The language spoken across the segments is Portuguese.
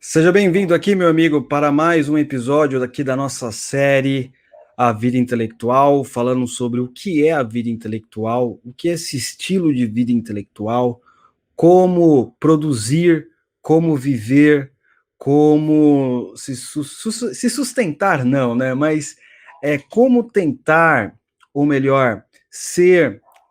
Seja bem-vindo aqui, meu amigo, para mais um episódio aqui da nossa série A Vida Intelectual, falando sobre o que é a vida intelectual, o que é esse estilo de vida intelectual, como produzir, como viver, como se sustentar, não, né? Mas como tentar, ou melhor,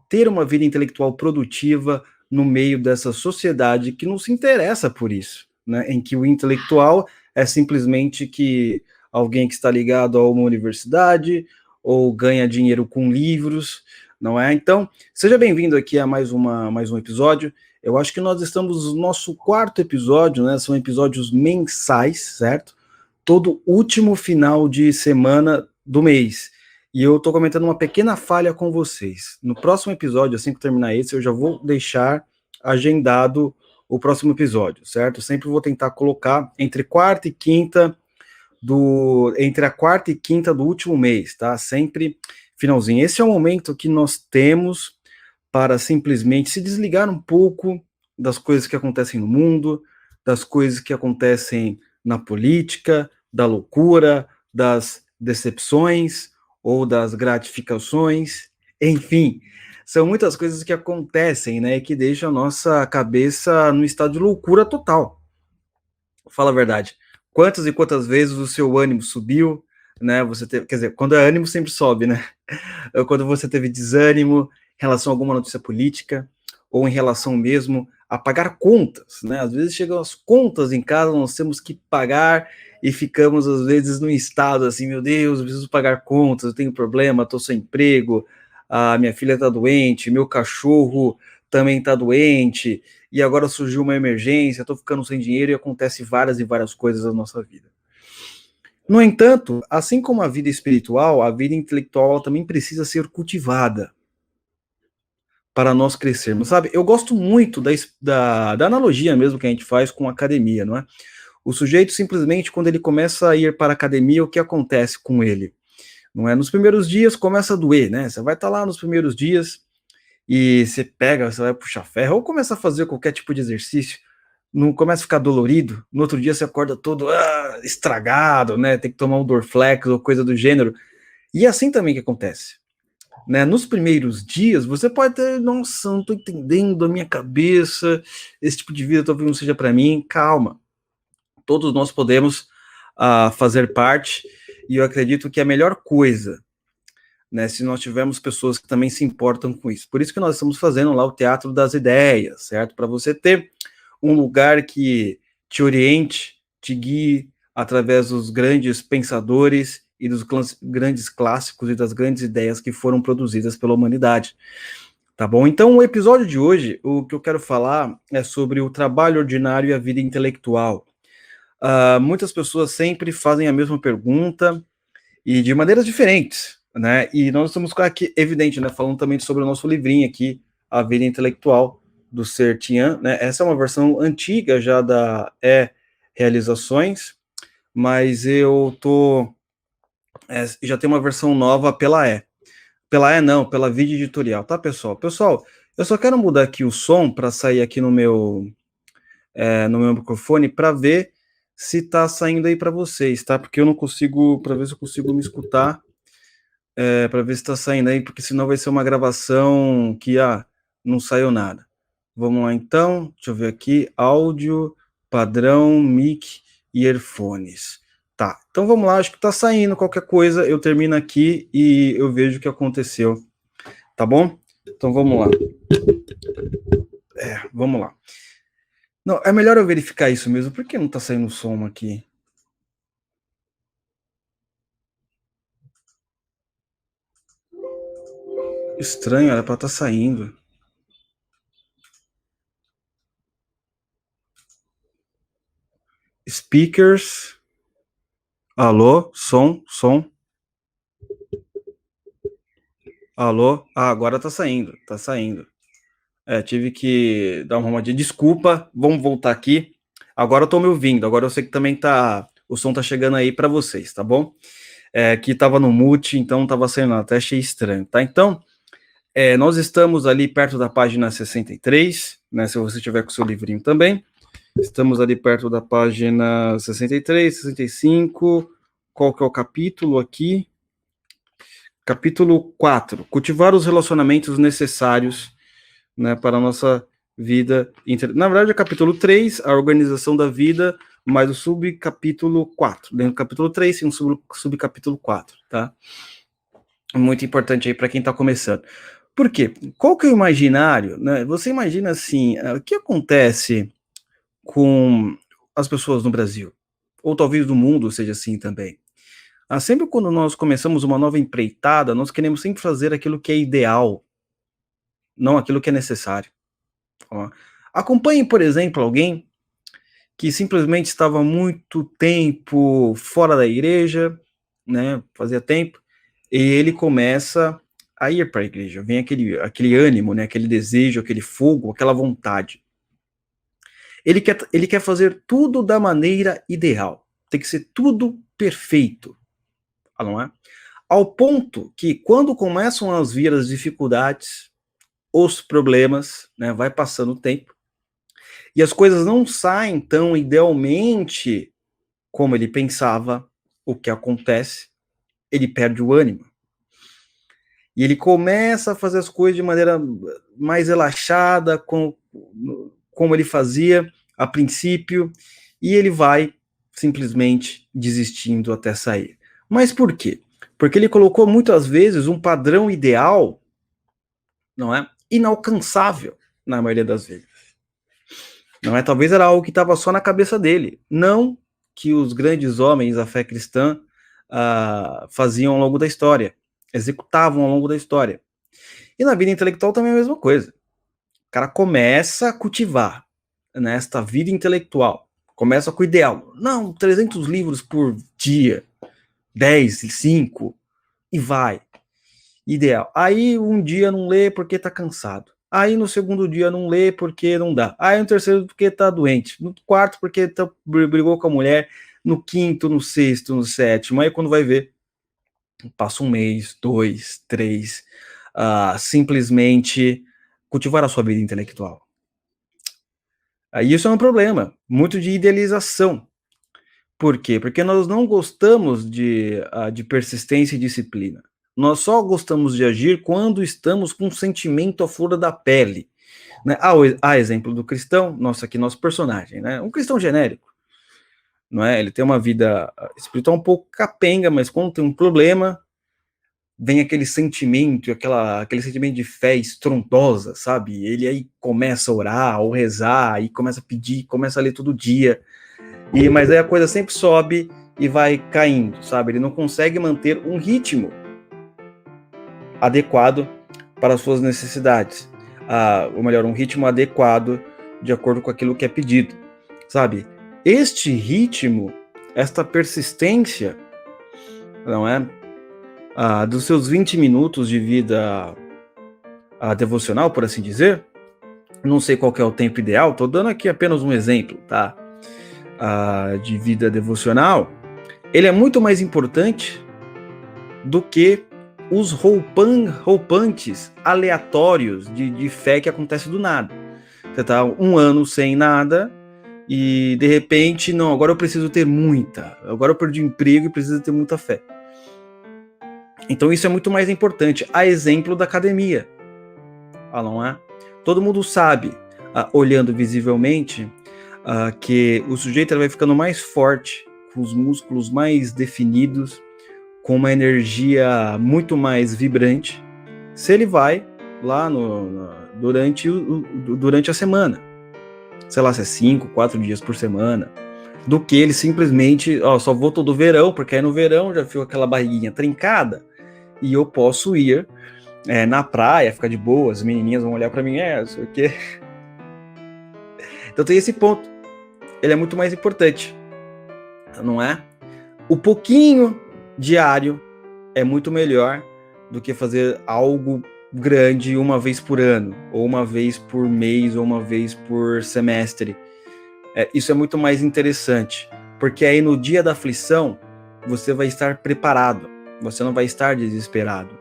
ter uma vida intelectual produtiva no meio dessa sociedade que não se interessa por isso, né? Em que o intelectual é simplesmente que alguém que está ligado a uma universidade ou ganha dinheiro com livros, não é? Então, seja bem-vindo aqui a mais um episódio. Eu acho que nós estamos no nosso quarto episódio, né? São episódios mensais, certo? Todo último final de semana do mês. E eu tô comentando uma pequena falha com vocês. No próximo episódio, assim que terminar esse, eu já vou deixar agendado o próximo episódio, certo? Eu sempre vou tentar colocar entre a quarta e quinta do último mês, tá? Sempre finalzinho. Esse é o momento que nós temos para simplesmente se desligar um pouco das coisas que acontecem no mundo, das coisas que acontecem na política, da loucura, das decepções ou das gratificações, enfim, são muitas coisas que acontecem, né, que deixam a nossa cabeça no estado de loucura total. Fala a verdade. Quantas e quantas vezes o seu ânimo subiu, né? Você teve, quer dizer, quando é ânimo sempre sobe, né? Quando você teve desânimo em relação a alguma notícia política, ou em relação mesmo a pagar contas, né? Às vezes chegam as contas em casa, nós temos que pagar e ficamos, às vezes, num estado assim, meu Deus, eu preciso pagar contas, eu tenho problema, estou sem emprego, a minha filha está doente, meu cachorro também está doente, e agora surgiu uma emergência, estou ficando sem dinheiro e acontece várias e várias coisas na nossa vida. No entanto, assim como a vida espiritual, a vida intelectual também precisa ser cultivada para nós crescermos, sabe? Eu gosto muito da analogia mesmo que a gente faz com a academia, não é? O sujeito simplesmente, quando ele começa a ir para a academia, o que acontece com ele? Não é? Nos primeiros dias começa a doer, né? Você vai estar lá nos primeiros dias e você vai puxar ferro ou começa a fazer qualquer tipo de exercício, não começa a ficar dolorido, no outro dia você acorda todo estragado, né? Tem que tomar um Dorflex ou coisa do gênero. E é assim também que acontece. Né? Nos primeiros dias, você pode ter, nossa, não estou entendendo a minha cabeça, esse tipo de vida talvez não seja para mim. Calma, todos nós podemos fazer parte, e eu acredito que a melhor coisa, né, se nós tivermos pessoas que também se importam com isso. Por isso que nós estamos fazendo lá o Teatro das Ideias, certo? Para você ter um lugar que te oriente, te guie através dos grandes pensadores e dos grandes clássicos e das grandes ideias que foram produzidas pela humanidade. Tá bom? Então, o episódio de hoje, o que eu quero falar é sobre o trabalho ordinário e a vida intelectual. Muitas pessoas sempre fazem a mesma pergunta e de maneiras diferentes, né? E nós estamos aqui, evidente, né, falando também sobre o nosso livrinho aqui, A Vida Intelectual, do Ser Tian, né? Essa é uma versão antiga já da Realizações, mas eu tô já tem uma versão nova pela não, pela Vídeo Editorial, tá, pessoal? Pessoal, eu só quero mudar aqui o som para sair aqui no meu microfone para ver se tá saindo aí para vocês, tá? Porque eu não consigo, para ver se eu consigo me escutar, para ver se tá saindo aí, porque senão vai ser uma gravação que não saiu nada. Vamos lá então, deixa eu ver aqui, áudio, padrão, mic e earphones. Tá, então vamos lá, acho que tá saindo qualquer coisa, eu termino aqui e eu vejo o que aconteceu, tá bom? Então vamos lá. Vamos lá. Não, é melhor eu verificar isso mesmo, por que não tá saindo som aqui? Estranho, era pra tá saindo. Speakers. Alô, som. Alô, agora tá saindo, tá saindo. Tive que dar uma arrumadinha. Desculpa, vamos voltar aqui. Agora eu tô me ouvindo, agora eu sei que também o som tá chegando aí para vocês, tá bom? Que tava no mute, então tava saindo, até achei estranho, tá? Então, nós estamos ali perto da página 63, né? Se você tiver com o seu livrinho também. Estamos ali perto da página 63, 65. Qual que é o capítulo aqui? Capítulo 4. Cultivar os relacionamentos necessários, né, para a nossa vida. Na verdade, é capítulo 3, a organização da vida, mais o subcapítulo 4. Dentro do capítulo 3 tem um subcapítulo 4, tá? Muito importante aí para quem está começando. Por quê? Qual que é o imaginário, né? Você imagina assim, o que acontece com as pessoas no Brasil? Ou talvez no mundo seja assim também. Sempre quando nós começamos uma nova empreitada, nós queremos sempre fazer aquilo que é ideal, não aquilo que é necessário. Ó, acompanhe, por exemplo, alguém que simplesmente estava muito tempo fora da igreja, né? Fazia tempo, e ele começa a ir para a igreja. Vem aquele ânimo, né? Aquele desejo, aquele fogo, aquela vontade. Ele quer fazer tudo da maneira ideal. Tem que ser tudo perfeito, não é? Ao ponto que quando começam a vir as dificuldades, os problemas, né? Vai passando o tempo e as coisas não saem tão idealmente como ele pensava. O que acontece? Ele perde o ânimo. E ele começa a fazer as coisas de maneira mais relaxada, como ele fazia a princípio, e ele vai simplesmente desistindo até sair. Mas por quê? Porque ele colocou muitas vezes um padrão ideal, não é? Inalcançável, na maioria das vezes. Não é? Talvez era algo que estava só na cabeça dele. Não que os grandes homens da fé cristã faziam ao longo da história, executavam ao longo da história. E na vida intelectual também é a mesma coisa. O cara começa a cultivar nesta vida intelectual, começa com o ideal. Não, 300 livros por dia, 10, 5, e vai. Ideal. Aí um dia não lê porque tá cansado. Aí no segundo dia não lê porque não dá. Aí no terceiro porque tá doente. No quarto porque brigou com a mulher. No quinto, no sexto, no sétimo. Aí quando vai ver, passa 1 mês, 2, 3, simplesmente cultivar a sua vida intelectual. Aí isso é um problema, muito de idealização. Por quê? Porque nós não gostamos de persistência e disciplina. Nós só gostamos de agir quando estamos com um sentimento à flor da pele. Né? Exemplo do cristão, nosso personagem, né? Um cristão genérico. Não é? Ele tem uma vida espiritual um pouco capenga, mas quando tem um problema, vem aquele sentimento, aquele sentimento de fé estrondosa, sabe? Ele aí começa a orar ou rezar, aí começa a pedir, começa a ler todo dia, mas aí a coisa sempre sobe e vai caindo, sabe? Ele não consegue manter um ritmo adequado para as suas necessidades, ou melhor, um ritmo adequado de acordo com aquilo que é pedido, sabe? Este ritmo, esta persistência, não é? Dos seus 20 minutos de vida devocional, por assim dizer, não sei qual que é o tempo ideal, estou dando aqui apenas um exemplo, tá? De vida devocional, ele é muito mais importante do que os roupantes aleatórios de fé que acontece do nada. Você tá 1 ano sem nada e de repente, não, agora eu preciso ter muita, agora eu perdi o emprego e preciso ter muita fé. Então isso é muito mais importante. A exemplo da academia. Não é? Todo mundo sabe, olhando visivelmente, que o sujeito vai ficando mais forte, com os músculos mais definidos, com uma energia muito mais vibrante, se ele vai lá durante a semana. Sei lá, se é 5, 4 dias por semana, do que ele simplesmente, só vou todo verão, porque aí no verão já fica aquela barriguinha trincada, e eu posso ir na praia, ficar de boa, as menininhas vão olhar para mim, não sei o quê. Então tem esse ponto. Ele é muito mais importante, não é? O pouquinho diário é muito melhor do que fazer algo grande uma vez por ano, ou uma vez por mês, ou uma vez por semestre. Isso é muito mais interessante, porque aí no dia da aflição, você vai estar preparado, você não vai estar desesperado.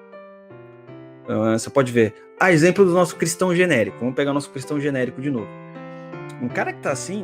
Você pode ver, exemplo do nosso cristão genérico, vamos pegar o nosso cristão genérico de novo. Um cara que tá assim,